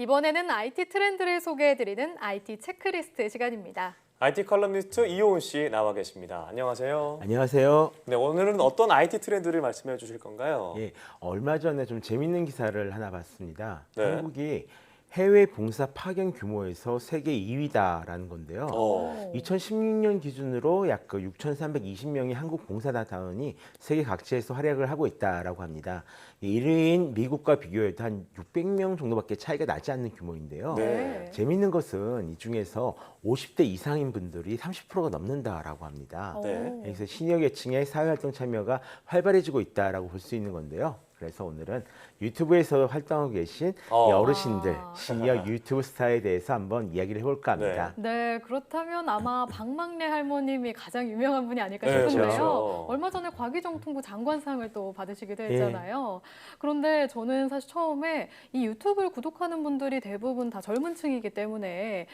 이번에는 IT 트렌드를 소개해드리는 IT 체크리스트 시간입니다. IT 컬럼니스트 이호은 씨 나와 계십니다. 안녕하세요. 안녕하세요. 네, 오늘은 어떤 IT 트렌드를 말씀해 주실 건가요? 예, 얼마 전에 좀 재밌는 기사를 하나 봤습니다. 네. 한국이 해외 봉사 파견 규모에서 세계 2위다라는 건데요. 어. 2016년 기준으로 약 6,320명의 한국 봉사단원이 세계 각지에서 활약을 하고 있다라고 합니다. 1위인 미국과 비교해도 한 600명 정도밖에 차이가 나지 않는 규모인데요. 네. 재미있는 것은 이 중에서 50대 이상인 분들이 30%가 넘는다라고 합니다. 네. 그래서 시니어 계층의 사회활동 참여가 활발해지고 있다라고 볼 수 있는 건데요. 그래서 오늘은 유튜브에서 활동하고 계신 이 어르신들, 시니어 유튜브 스타에 대해서 한번 이야기를 해볼까 합니다. 네, 그렇다면 아마 박막래 할머님이 가장 유명한 분이 아닐까 네, 싶은데요. 그렇죠. 얼마 전에 과기정통부 장관상을 또 받으시기도 했잖아요. 그런데 저는 사실 처음에 이 유튜브를 구독하는 분들이 대부분 다 젊은 층이기 때문에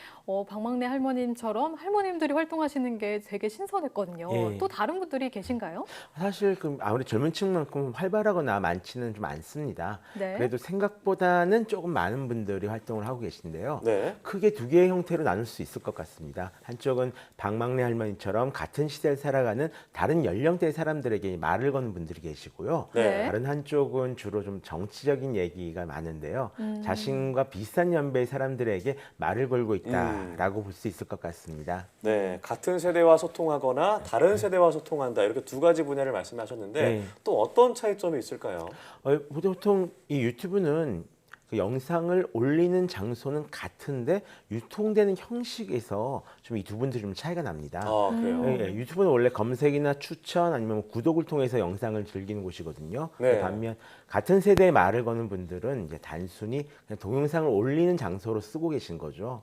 박막래 할머님처럼 할머님들이 활동하시는 게 되게 신선했거든요. 예. 또 다른 분들이 계신가요? 사실 아무리 젊은 층만큼 활발하거나 많지는 좀 않습니다. 네. 그래도 생각보다는 조금 많은 분들이 활동을 하고 계신데요. 네. 크게 두 개의 형태로 나눌 수 있을 것 같습니다. 한쪽은 박막래 할머니처럼 같은 시대를 살아가는 다른 연령대의 사람들에게 말을 거는 분들이 계시고요. 네. 다른 한쪽은 주로 좀 정치적인 얘기가 많은데요. 자신과 비슷한 연배의 사람들에게 말을 걸고 있다라고 볼 수 있을 것 같습니다. 네, 같은 세대와 소통하거나 다른 세대와 소통한다 이렇게 두 가지 분야를 말씀하셨는데 네. 또 어떤 차이점이 있을까요? 보통 이 유튜브는 그 영상을 올리는 장소는 같은데 유통되는 형식에서 좀 이 두 분들이 좀 차이가 납니다. 아, 그래요? 예, 유튜브는 원래 검색이나 추천 아니면 구독을 통해서 영상을 즐기는 곳이거든요. 네. 반면 같은 세대의 말을 거는 분들은 이제 단순히 그냥 동영상을 올리는 장소로 쓰고 계신 거죠.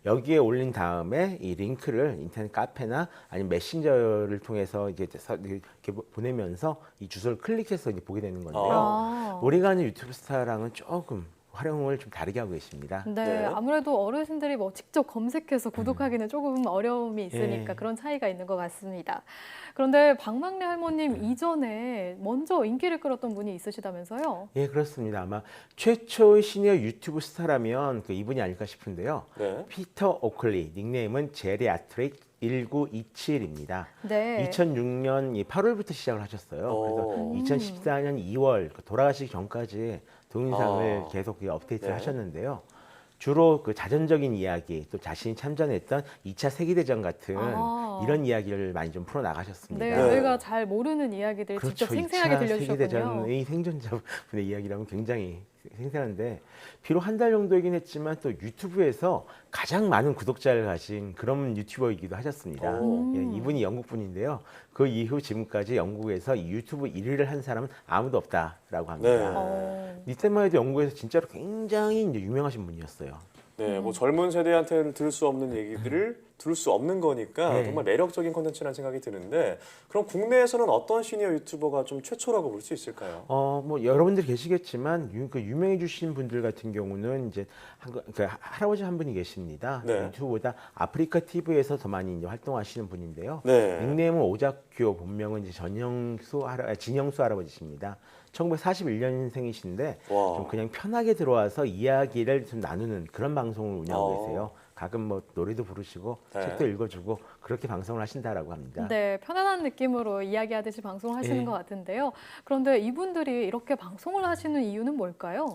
여기에 올린 다음에 이 링크를 인터넷 카페나 아니면 메신저를 통해서 이렇게 보내면서 이 주소를 클릭해서 이제 보게 되는 건데요. 아. 우리가 아는 유튜브 스타랑은 조금 활용을 좀 다르게 하고 계십니다. 네, 네. 아무래도 어르신들이 뭐 직접 검색해서 구독하기는 조금 어려움이 있으니까 예. 그런 차이가 있는 것 같습니다. 그런데 박막래 할머님 이전에 먼저 인기를 끌었던 분이 있으시다면서요? 예, 그렇습니다. 아마 최초의 시니어 유튜브 스타라면 이분이 아닐까 싶은데요. 네. 피터 오클리, 닉네임은 제리아트릭 1927입니다. 네. 2006년 8월부터 시작을 하셨어요. 오. 그래서 2014년 2월 돌아가시기 전까지 동영상을 계속 업데이트를 네. 하셨는데요. 주로 그 자전적인 이야기, 또 자신이 참전했던 2차 세계대전 같은 이런 이야기를 많이 좀 풀어 나가셨습니다. 네, 네. 저희가 잘 모르는 이야기들 그렇죠. 직접 생생하게 2차 들려주셨군요. 세계대전의 생존자분의 이야기라면 굉장히 생생한데 비록 한 달 정도이긴 했지만 또 유튜브에서 가장 많은 구독자를 가진 그런 유튜버이기도 하셨습니다. 오. 예, 이분이 영국 분인데요. 그 이후 지금까지 영국에서 이 유튜브 1위를 한 사람은 아무도 없다라고 합니다. 네. 이때만 해도 영국에서 진짜로 굉장히 이제 유명하신 분이었어요. 네, 뭐 젊은 세대한테는 들을 수 없는 얘기들을 들을 수 없는 거니까 네. 정말 매력적인 콘텐츠라는 생각이 드는데 그럼 국내에서는 어떤 시니어 유튜버가 좀 최초라고 볼 수 있을까요? 뭐 여러분들 계시겠지만 유명해 주신 분들 같은 경우는 이제 할아버지 한 분이 계십니다. 네. 유튜브보다 아프리카 TV에서 더 많이 이제 활동하시는 분인데요. 네. 닉네임은 오작교, 본명은 이제 진영수 할아버지십니다. 1941년생이신데 와. 좀 그냥 편하게 들어와서 이야기를 좀 나누는 그런 방송을 운영하고 어. 계세요. 가끔 뭐 노래도 부르시고 네. 책도 읽어주고 그렇게 방송을 하신다라고 합니다. 네, 편안한 느낌으로 이야기하듯이 방송을 하시는 예. 것 같은데요. 그런데 이분들이 이렇게 방송을 하시는 이유는 뭘까요?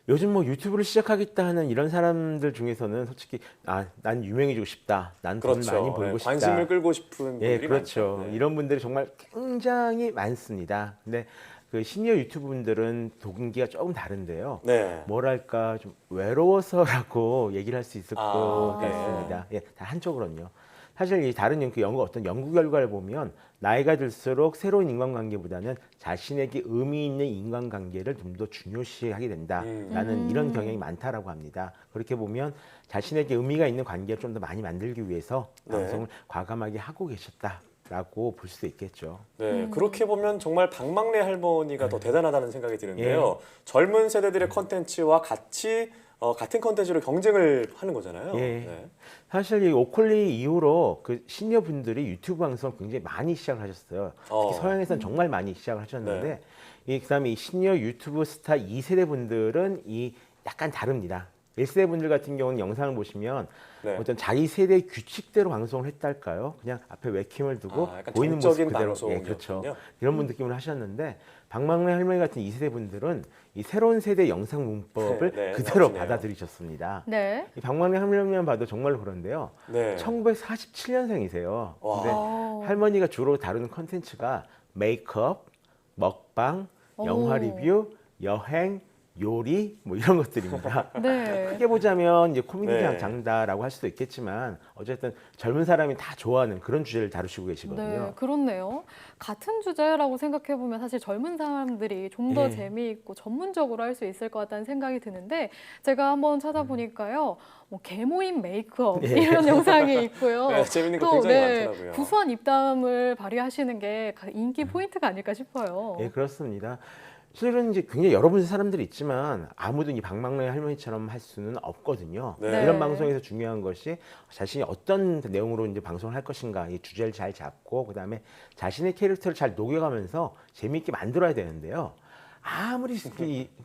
요즘 뭐 유튜브를 시작하겠다 하는 이런 사람들 중에서는 솔직히 난 유명해지고 싶다, 난 돈을 그렇죠. 많이 벌고 네, 싶다. 관심을 끌고 싶은 분들이 예, 그렇죠. 많죠. 네. 이런 분들이 정말 굉장히 많습니다. 근데 그 시니어 유튜브 분들은 동기가 조금 다른데요. 네. 뭐랄까 좀 외로워서라고 얘기를 할 수 있을 것 네. 같습니다. 예, 다 한쪽으로는요. 사실 이 다른 어떤 연구 결과를 보면 나이가 들수록 새로운 인간관계보다는 자신에게 의미 있는 인간관계를 좀 더 중요시하게 된다라는 이런 경향이 많다라고 합니다. 그렇게 보면 자신에게 의미가 있는 관계를 좀 더 많이 만들기 위해서 네. 방송을 과감하게 하고 계셨다라고 볼 수 있겠죠. 네, 그렇게 보면 정말 박막래 할머니가 더 대단하다는 생각이 드는데요. 예. 젊은 세대들의 컨텐츠와 같이 같은 컨텐츠로 경쟁을 하는 거잖아요. 예. 네. 사실 이 오콜리 이후로 그 시니어 분들이 유튜브 방송을 굉장히 많이 시작을 하셨어요. 특히 서양에서는 정말 많이 시작을 하셨는데 그다음에 이 시니어 유튜브 스타 2세대 분들은 이 약간 다릅니다. 1세대 분들 같은 경우는 영상을 보시면 네. 어떤 자기 세대의 규칙대로 방송을 했달까요? 그냥 앞에 웹캠을 두고 약간 보이는 모습 정적인 그대로, 방송이었군요. 그렇죠. 이런 분 느낌을 하셨는데 박막래 할머니 같은 2세대 분들은 이 새로운 세대 영상 문법을 네, 그대로 나오시네요. 받아들이셨습니다. 네. 이 박막래 할머니만 봐도 정말로 그런데요. 네. 1947년생이세요. 와. 근데 어. 할머니가 주로 다루는 컨텐츠가 메이크업, 먹방, 영화 오. 리뷰, 여행, 요리 뭐 이런 것들입니다. 네. 크게 보자면 이제 코미디 네. 장르다라고 할 수도 있겠지만 어쨌든 젊은 사람이 다 좋아하는 그런 주제를 다루시고 계시거든요. 네, 그렇네요. 같은 주제라고 생각해 보면 사실 젊은 사람들이 좀 더 예. 재미있고 전문적으로 할 수 있을 것 같다는 생각이 드는데 제가 한번 찾아보니까요. 뭐 개모임 메이크업 예. 이런 영상이 있고요. 네, 재밌는 거 또 굉장히 많더라고요. 구수한 입담을 발휘하시는 게 인기 포인트가 아닐까 싶어요. 예, 그렇습니다. 실은 이제 굉장히 여러 분의 사람들이 있지만 아무도 이 박막래 할머니처럼 할 수는 없거든요. 네. 이런 방송에서 중요한 것이 자신이 어떤 내용으로 이제 방송을 할 것인가, 이 주제를 잘 잡고 그다음에 자신의 캐릭터를 잘 녹여가면서 재미있게 만들어야 되는데요. 아무리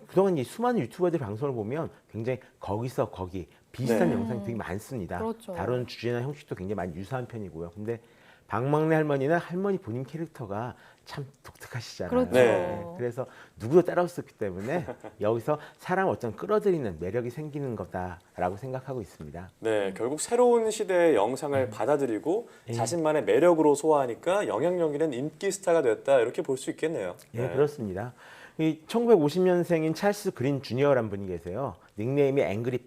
그동안 이 수많은 유튜버들 방송을 보면 굉장히 거기서 거기 비슷한 네. 영상이 되게 많습니다. 그렇죠. 다룬 주제나 형식도 굉장히 많이 유사한 편이고요. 근데 박막래 할머니는 할머니 본인 캐릭터가 참 독특하시잖아요. 그렇죠. 네. 그래서 누구도 따라올 수 없기 때문에 여기서 사람 어떤 끌어들이는 매력이 생기는 거다라고 생각하고 있습니다. 네, 결국 새로운 시대의 영상을 받아들이고 예. 자신만의 매력으로 소화하니까 영향력 있는 인기 스타가 됐다 이렇게 볼 수 있겠네요. 예, 네. 그렇습니다. 이 1950년생인 찰스 그린 주니어라는 분이 계세요. 닉네임이 앵그리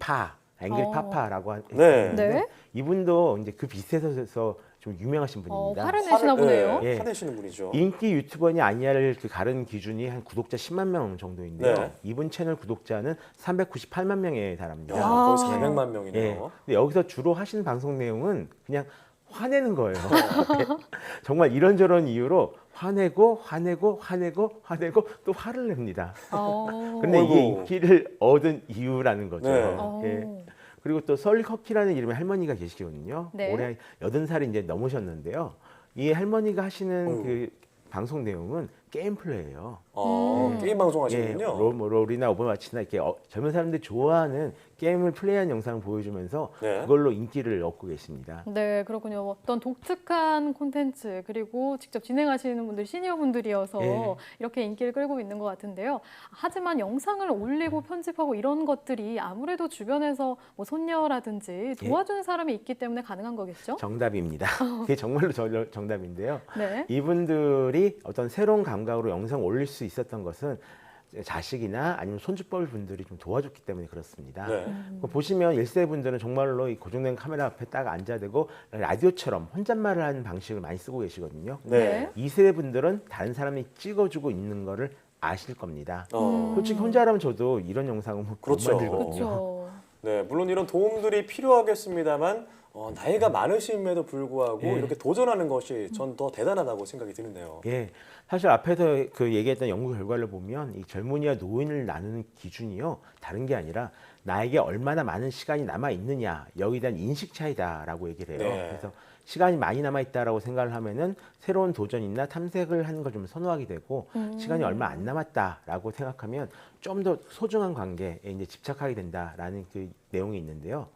파파라고 네. 네. 이분도 이제 그 비슷해서 좀 유명하신 분입니다. 화를 내시나 보네요. 네, 예. 화내시는 분이죠. 인기 유튜버니 아니냐를 그 가른 기준이 한 구독자 10만 명 정도인데요. 네. 이분 채널 구독자는 398만 명에 달합니다. 야, 아. 거의 400만 명이네요. 예. 근데 여기서 주로 하시는 방송 내용은 그냥 화내는 거예요. 정말 이런저런 이유로 화내고 또 화를 냅니다. 근데 이게 어이구. 인기를 얻은 이유라는 거죠. 네. 예. 그리고 또 설리 커키라는 이름의 할머니가 계시거든요. 네. 올해 80살이 이제 넘으셨는데요. 이 할머니가 하시는 어이구. 그 방송 내용은 게임 플레이예요. 게임 방송 예, 하시는군요. 롤이나 오버워치나 이렇게 젊은 사람들이 좋아하는 게임을 플레이한 영상을 보여주면서 네. 그걸로 인기를 얻고 계십니다. 네, 그렇군요. 어떤 독특한 콘텐츠 그리고 직접 진행하시는 분들 시니어 분들이어서 예. 이렇게 인기를 끌고 있는 것 같은데요. 하지만 영상을 올리고 편집하고 이런 것들이 아무래도 주변에서 뭐 손녀라든지 도와주는 사람이 있기 때문에 가능한 거겠죠? 정답입니다. 그게 정말로 정답인데요. 네. 이분들이 어떤 새로운 감각으로 영상 올릴 수 있었던 것은 자식이나 아니면 손주뻘 분들이 좀 도와줬기 때문에 그렇습니다. 네. 보시면 1세 분들은 정말로 이 고정된 카메라 앞에 딱 앉아대고 라디오처럼 혼잣말을 하는 방식을 많이 쓰고 계시거든요. 네. 2세 분들은 다른 사람이 찍어주고 있는 거를 아실 겁니다. 어. 솔직히 혼자라면 저도 이런 영상은 못 그렇죠. 만들거든요. 그렇죠. 네, 물론 이런 도움들이 필요하겠습니다만 나이가 많으심에도 불구하고 예. 이렇게 도전하는 것이 전 더 대단하다고 생각이 드는데요. 예, 사실 앞에서 그 얘기했던 연구 결과를 보면 이 젊은이와 노인을 나누는 기준이요 다른 게 아니라 나에게 얼마나 많은 시간이 남아 있느냐 여기에 대한 인식 차이다라고 얘기를 해요. 네. 그래서 시간이 많이 남아 있다라고 생각을 하면은 새로운 도전이나 탐색을 하는 걸 좀 선호하게 되고 시간이 얼마 안 남았다라고 생각하면 좀 더 소중한 관계에 이제 집착하게 된다라는 그 내용이 있는데요.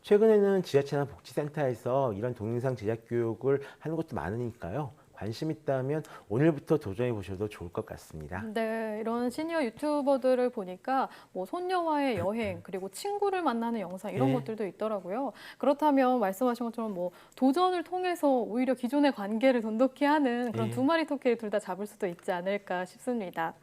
최근에는 지자체나 복지센터에서 이런 동영상 제작 교육을 하는 것도 많으니까요. 관심 있다면 오늘부터 도전해 보셔도 좋을 것 같습니다. 네, 이런 시니어 유튜버들을 보니까 뭐 손녀와의 여행 그리고 친구를 만나는 영상 이런 네. 것들도 있더라고요. 그렇다면 말씀하신 것처럼 뭐 도전을 통해서 오히려 기존의 관계를 돈독히 하는 그런 네. 두 마리 토끼를 둘 다 잡을 수도 있지 않을까 싶습니다.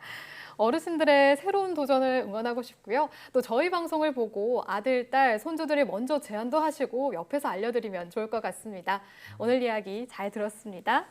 어르신들의 새로운 도전을 응원하고 싶고요. 또 저희 방송을 보고 아들, 딸, 손주들이 먼저 제안도 하시고 옆에서 알려드리면 좋을 것 같습니다. 오늘 이야기 잘 들었습니다.